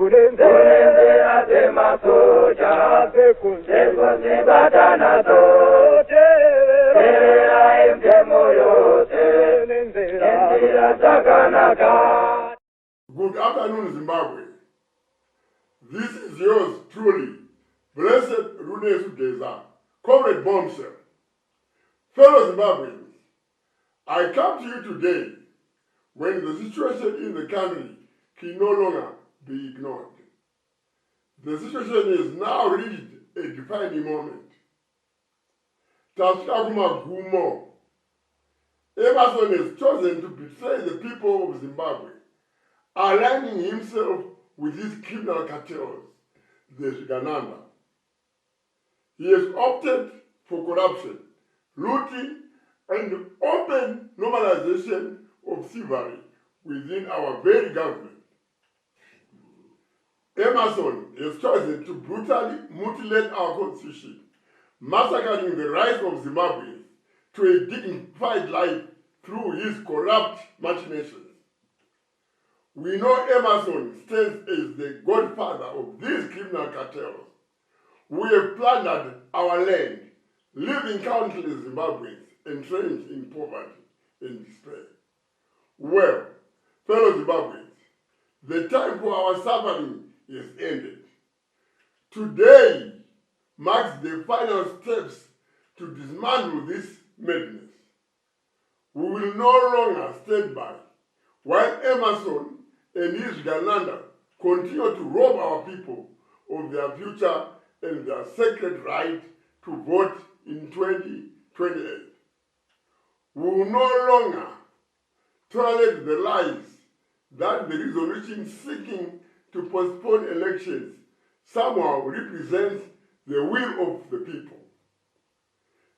Unenzera semasoja sekuzibatana zote Terera emtemo yote Nenzera takanaka. Good afternoon, Zimbabwe. This is yours truly, Blessed Geza, Comrade Bombshell. Fellow Zimbabweans, I come to you today when the situation in the country can no longer be ignored. The situation is now reached a defining moment. Tasfika kumagumo. Emerson has chosen to betray the people of Zimbabwe, aligning himself with his criminal cartels, the Shigananda. He has opted for corruption, looting, and open normalization of thievery within our very government. Emerson has chosen to brutally mutilate our constitution, massacring the rights of Zimbabweans to a dignified life through his corrupt machinations. We know Emerson stands as the godfather of these criminal cartels who have plundered our land, leaving countless Zimbabweans entrenched in poverty and despair. Well, fellow Zimbabweans, the time for our suffering is ended. Today marks the final steps to dismantle this madness. We will no longer stand by while Emerson and his Gananda continue to rob our people of their future and their sacred right to vote in 2028. We will no longer tolerate the lies that the resolution seeking to postpone elections somehow represents the will of the people.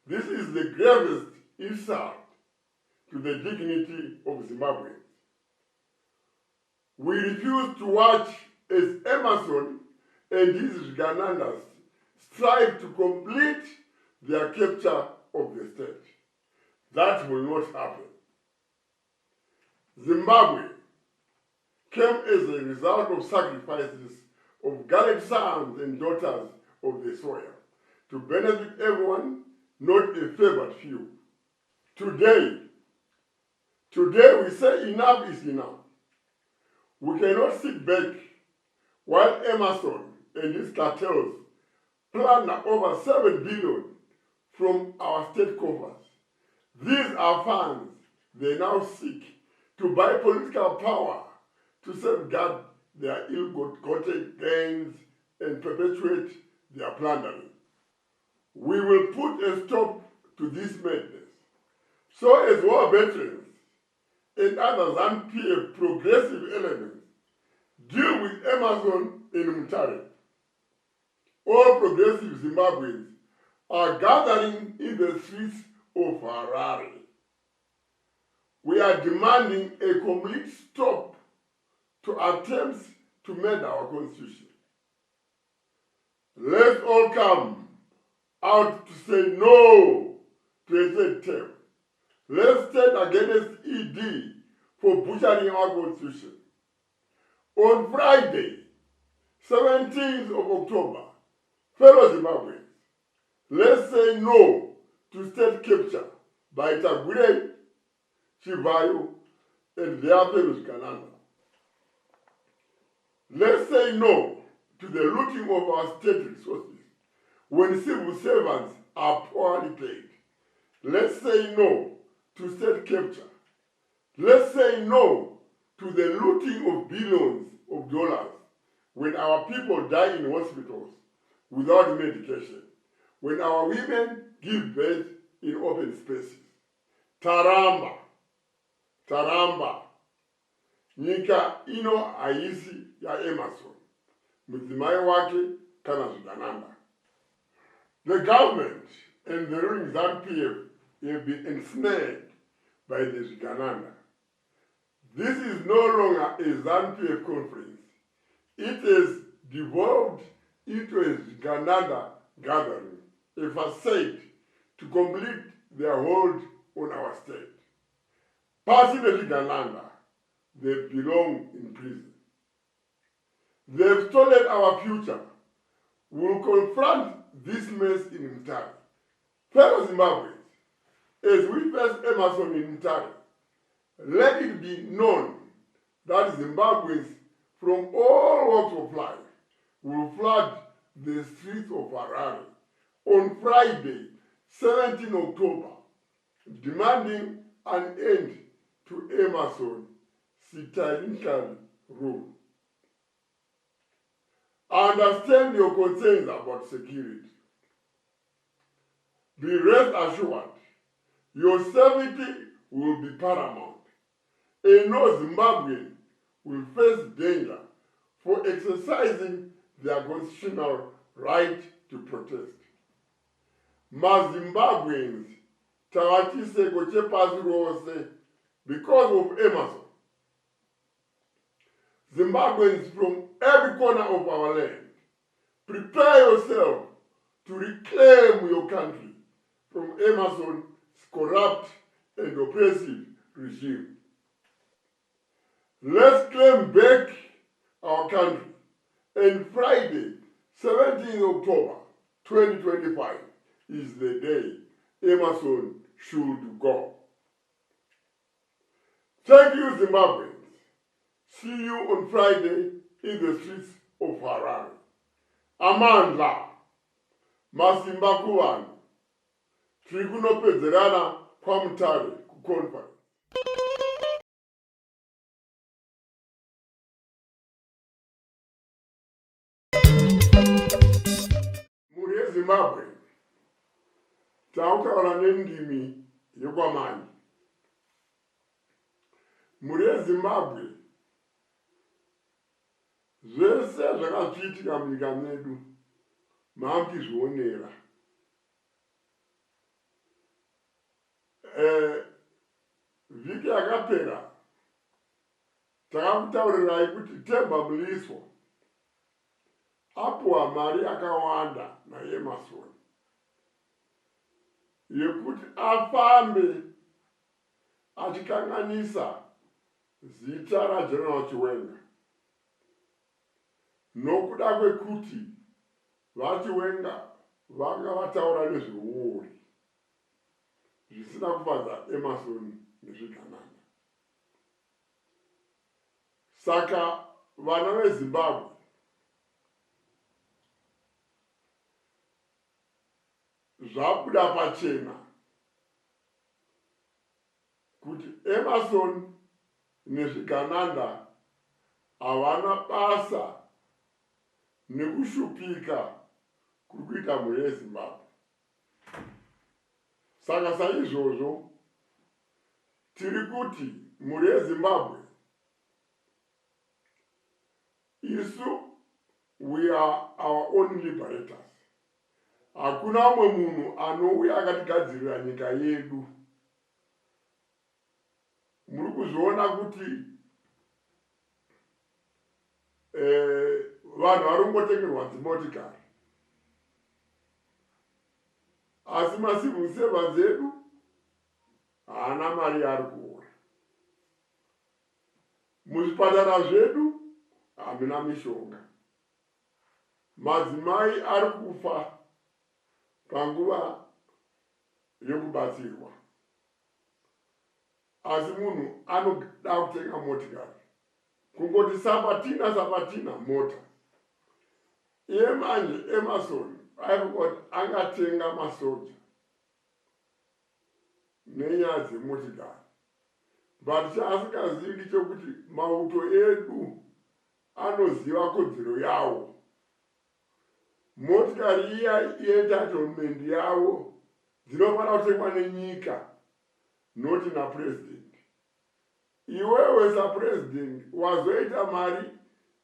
This is the gravest insult to the dignity of Zimbabwe. We refuse to watch as Emerson and his Ganandas strive to complete their capture of the state. That will not happen. Zimbabwe came as a result of sacrifices of gallant sons and daughters of the soil to benefit everyone, not a favored few. Today we say enough is enough. We cannot sit back while Emerson and his cartels plunder over 7 billion from our state coffers. These are funds they now seek to buy political power to safeguard their ill-gotten gains and perpetuate their plundering. We will put a stop to this madness, so as war veterans and other ZANU-PF progressive elements deal with Emerson and Mutare. All progressive Zimbabweans are gathering in the streets of Harare. We are demanding a complete stop to attempts to mend our constitution. Let's all come out to say no to a third term. Let's stand against ED for butchering our constitution. On Friday, 17th of October, fellow Zimbabweans, let's say no to state capture by Tagwire, Chivayo, and their fellows Kananda. Let's say no to the looting of our state resources when civil servants are poorly paid. Let's say no to state capture. Let's say no to the looting of billions of dollars when our people die in hospitals without medication, when our women give birth in open spaces. Taramba, nyika ino haisi ya Emerson, mudzimai wake kana Zvigananda. The government and the ruling ZANU-PF have been ensnared by the Zvigananda. This is no longer a ZANU-PF conference. It has devolved into a Zvigananda gathering, a facade to complete their hold on our state. Passing the Zvigananda, they belong in prison. They've stolen our future. We'll confront this mess in Mtare. Fellow Zimbabweans, as we face Emerson in Mtare, let it be known that Zimbabweans from all walks of life will flood the streets of Harare on Friday, 17 October, demanding an end to Emerson's tyrannical rule. I understand your concerns about security. Be rest assured, your safety will be paramount, and no Zimbabwean will face danger for exercising their constitutional right to protest. Zimbabweans tawachiseko chepasi rose because of Emerson. Zimbabweans from every corner of our land, prepare yourself to reclaim your country from Emerson's corrupt and oppressive regime. Let's claim back our country, and Friday, 17 October 2025 is the day Emerson should go. Thank you, Zimbabweans. See you on Friday in the streets of Harare. Amandla, Masimba kuvanhu, tiri kunopedzerana paMutare kuconference. Muri yeZimbabwe, tautaura nendimi yekwamanje. Muri yeZimbabwe, zvese zvakachiitika munyika medu maakizvionera. Vhiki yakapera takakutaurirai kuti Temba Mliswa apuwa mari yakawanda naEmerson yekuti afambe achikanganisa zita raGeneral Chiwenga, nokuda kwekuti vaChiwenga vanga vataura nezveuori zvisina kufadza Emerson nezviganana. Saka vana veZimbabwe zvabuda pachena kuti Emerson nezvigananda havana basa nekushupika kuri kuita mhuri yeZimbabwe. Saka saizvozvo tiri kuti mhuri yeZimbabwe isu we are our own liberators. Hakuna umwe munhu anouya akatigadzirira nyika yedu. Muri kuzviona kuti vanhu vari kungotengerwa dzimotikari, asi macivil servants edu haana mari yari kuora. Muzvipatara zvedu hamuna mishonga. Madzimai ari kufa panguva yokubatsirwa, asi munhu anoda kutenga motikari kungoti sapatina mota. Iye manje Emerson airikoti angatenga masoja nenyaya dzemotikari, but chaasingazivi ndechekuti mauto edu anoziva kodzero yawo. Motikari iya yeentitlement yawo dzinofanira kutengwa nenyika, not napresident. Iwewe sapresident wazoita mari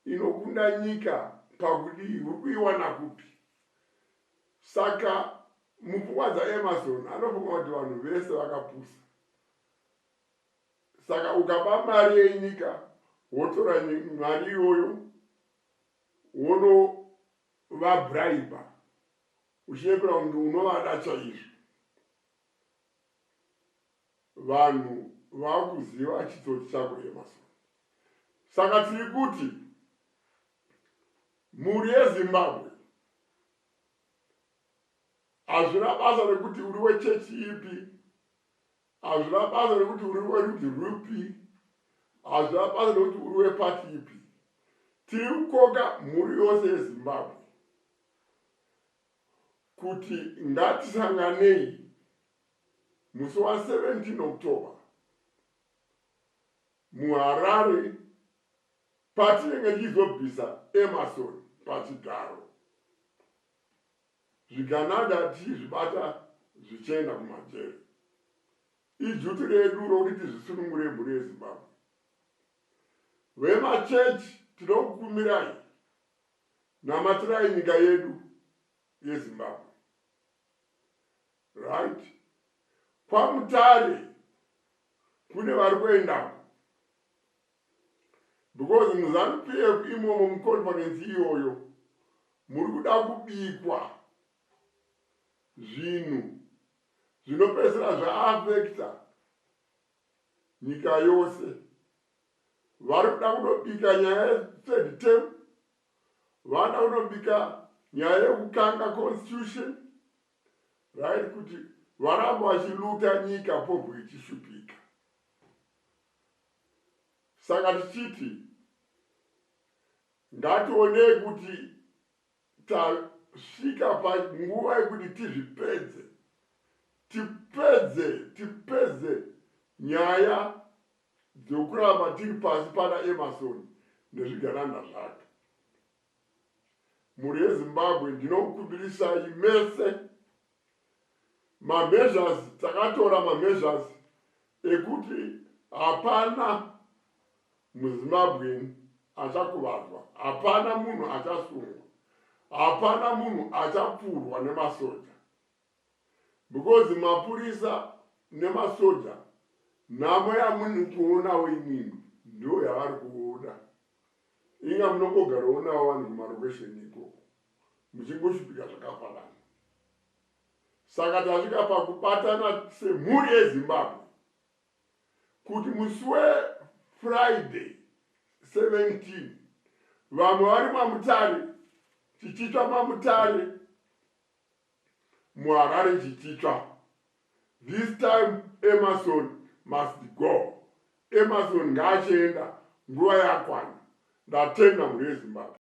inokunda nyika pakudii, uri kuiwana kupi? Saka mupfungwa dzaEmerson anofunga kuti vanhu vese vakapusa. Saka ukapa mari yenyika, wotora mari iyoyo wonovabraiba uchiyepera kuti unovada chaizvo. Vanhu vakuziva chitsotsi chako Emerson. Saka tiri kuti mhuri yezimbabwe hazvina basa rekuti uri wechechi ipi, hazvina basa rekuti uri werudzi rupi, hazvina basa rekuti uri wepati ipi. Tiri kukoka mhuri yose yezimbabwe kuti ngatisanganei musi wa17 October muHarare patinenge tichizobvisa Emerson pachigaro, zvikanaka tichizvibata zvichienda kumajeri. Ijuti redu rokuti tizvisunungure mhuri yezimbabwe. Vemachechi tinokukumirai, namatirai nyika yedu yezimbabwe. Right? Kwamutare kune vari kuendako, because muZANU-PF imomo muconference iyoyo muri kuda kubikwa zvinhu zvinopedzera zvaafekta nyika yose. Vari kuda kundobika nyaya ye3rd term, vanoda kundobika nyaya yekukanga constitution, right, kuti varamba vachiluta nyika pobwe ichishupika. Saka tichiti ngationei kuti tasvika panguva yekuti tizvipedze, tipedze nyaya dzokuramba tiri pasi pana Emerson nezvigananda zvake. Mhuri yeZimbabwe ndinokukumbirisai mese, measures takatora measures ekuti hapana muZimbabwe achakuvadzwa, hapana munhu achasungwa, hapana munhu achapfurwa nemasoja, because mapurisa nemasoja nhamo yamuri kuonawo imini ndiyo yavari kuona. Inga munongogarawo navo vanhu mumarokesheni ikoko muchingoshupika zvakafanana. Saka tasvika pakubatana semhuri yeZimbabwe kuti musi weFriday 17 vamwe vari mamutare chichitsva mamutare, muHarare chichitsva. This time Emerson must go. Emerson ngaachienda nguva yakwana. Ndatenga mhuri yeZimbabwe.